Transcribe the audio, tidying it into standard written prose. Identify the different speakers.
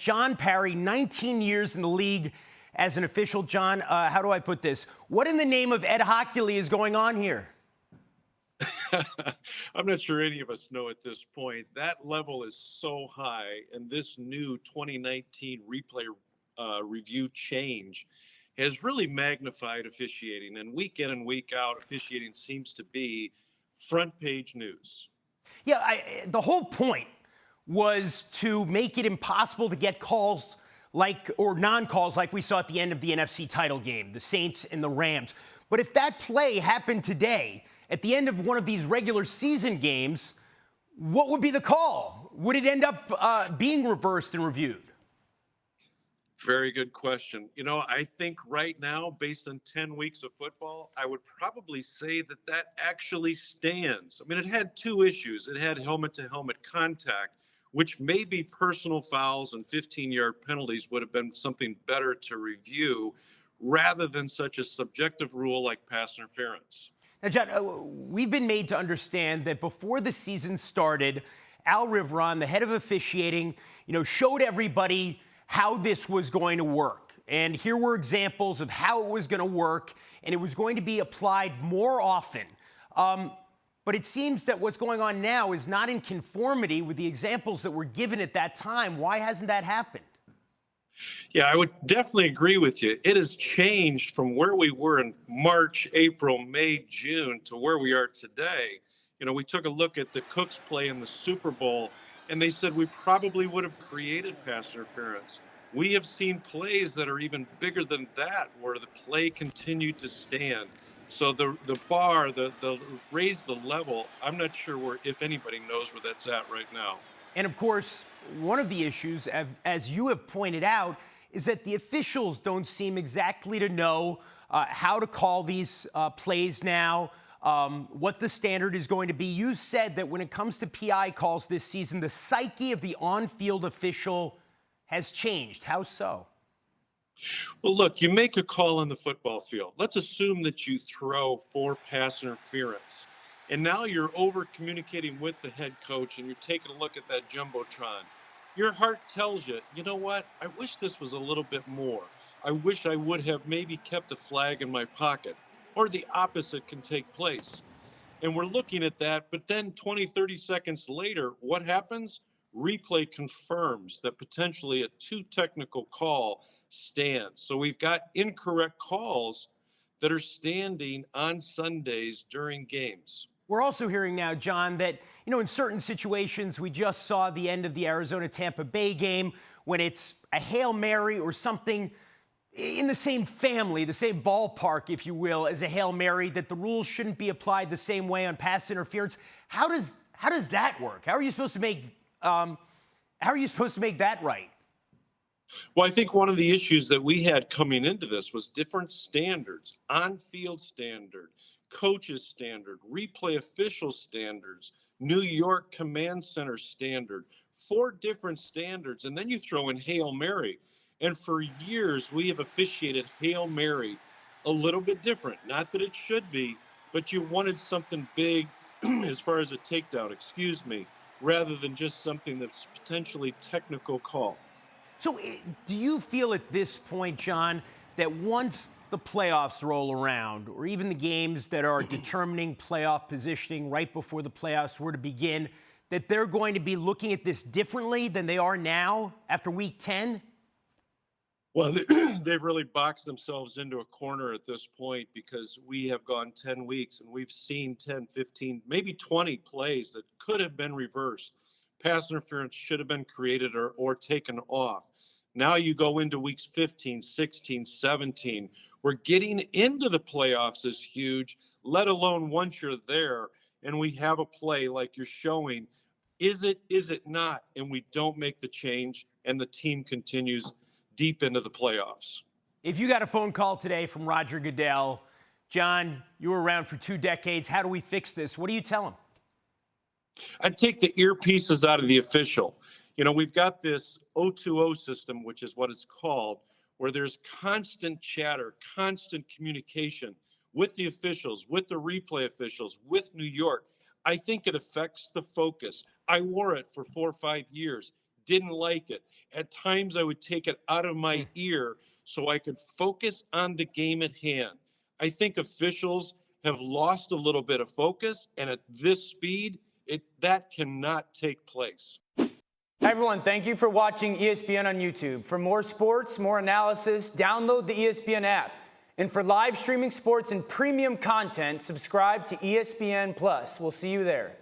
Speaker 1: John Parry, 19 years in the league as an official. John, how do I put this? What in the name of Ed Hockley is going on here?
Speaker 2: I'm not sure any of us know at this point. That level is so high, and this new 2019 replay review change has really magnified officiating. And week in and week out, officiating seems to be front page news.
Speaker 1: Yeah, the whole point was to make it impossible to get calls or non-calls like we saw at the end of the NFC title game, the Saints and the Rams. But if that play happened today, at the end of one of these regular season games, what would be the call? Would it end up being reversed and reviewed?
Speaker 2: Very good question. I think right now, based on 10 weeks of football, I would probably say that actually stands. I mean, it had two issues. It had helmet-to-helmet contact, which maybe personal fouls and 15-yard penalties would have been something better to review rather than such a subjective rule like pass interference.
Speaker 1: Now, John, we've been made to understand that before the season started, Al Riveron, the head of officiating, showed everybody how this was going to work. And here were examples of how it was going to work, and it was going to be applied more often. But it seems that what's going on now is not in conformity with the examples that were given at that time. Why hasn't that happened?
Speaker 2: Yeah, I would definitely agree with you. It has changed from where we were in March, April, May, June to where we are today. We took a look at the Cooks play in the Super Bowl, and they said we probably would have created pass interference. We have seen plays that are even bigger than that, where the play continued to stand. So the bar, the raise the level, I'm not sure if anybody knows where that's at right now.
Speaker 1: And of course, one of the issues, as you have pointed out, is that the officials don't seem exactly to know how to call these plays now, what the standard is going to be. You said that when it comes to PI calls this season, the psyche of the on-field official has changed. How so?
Speaker 2: Well, look, you make a call on the football field. Let's assume that you throw for pass interference. And now you're over communicating with the head coach and you're taking a look at that Jumbotron. Your heart tells you, you know what? I wish this was a little bit more. I wish I would have maybe kept the flag in my pocket. Or the opposite can take place. And we're looking at that, but then 20, 30 seconds later, what happens? Replay confirms that potentially a too technical call stands. So we've got incorrect calls that are standing on Sundays during games.
Speaker 1: We're also hearing now, John, that, in certain situations, we just saw the end of the Arizona-Tampa Bay game when it's a Hail Mary or something in the same family, the same ballpark, if you will, as a Hail Mary, that the rules shouldn't be applied the same way on pass interference. How does that work? How are you supposed to make that right?
Speaker 2: Well, I think one of the issues that we had coming into this was different standards, on-field standard, coaches standard, replay official standards, New York Command Center standard, 4 different standards, and then you throw in Hail Mary. And for years, we have officiated Hail Mary a little bit different. Not that it should be, but you wanted something big as far as a takedown, rather than just something that's potentially technical call.
Speaker 1: So do you feel at this point, John, that once the playoffs roll around, or even the games that are determining playoff positioning right before the playoffs were to begin, that they're going to be looking at this differently than they are now after Week 10?
Speaker 2: Well, they've really boxed themselves into a corner at this point because we have gone 10 weeks and we've seen 10, 15, maybe 20 plays that could have been reversed. Pass interference should have been created or taken off. Now you go into weeks 15, 16, 17. We're getting into the playoffs is huge, let alone once you're there and we have a play like you're showing. Is it not? And we don't make the change and the team continues deep into the playoffs.
Speaker 1: If you got a phone call today from Roger Goodell, John, you were around for 2 decades. How do we fix this? What do you tell him?
Speaker 2: I'd take the earpieces out of the official. We've got this O2O system, which is what it's called, where there's constant chatter, constant communication with the officials, with the replay officials, with New York. I think it affects the focus. I wore it for 4 or 5 years. didn't like it. At times, I would take it out of my ear so I could focus on the game at hand. I think officials have lost a little bit of focus, and at this speed, that cannot take place.
Speaker 3: Hi everyone, thank you for watching ESPN on YouTube. For more sports, more analysis, download the ESPN app. And for live streaming sports and premium content, subscribe to ESPN Plus. We'll see you there.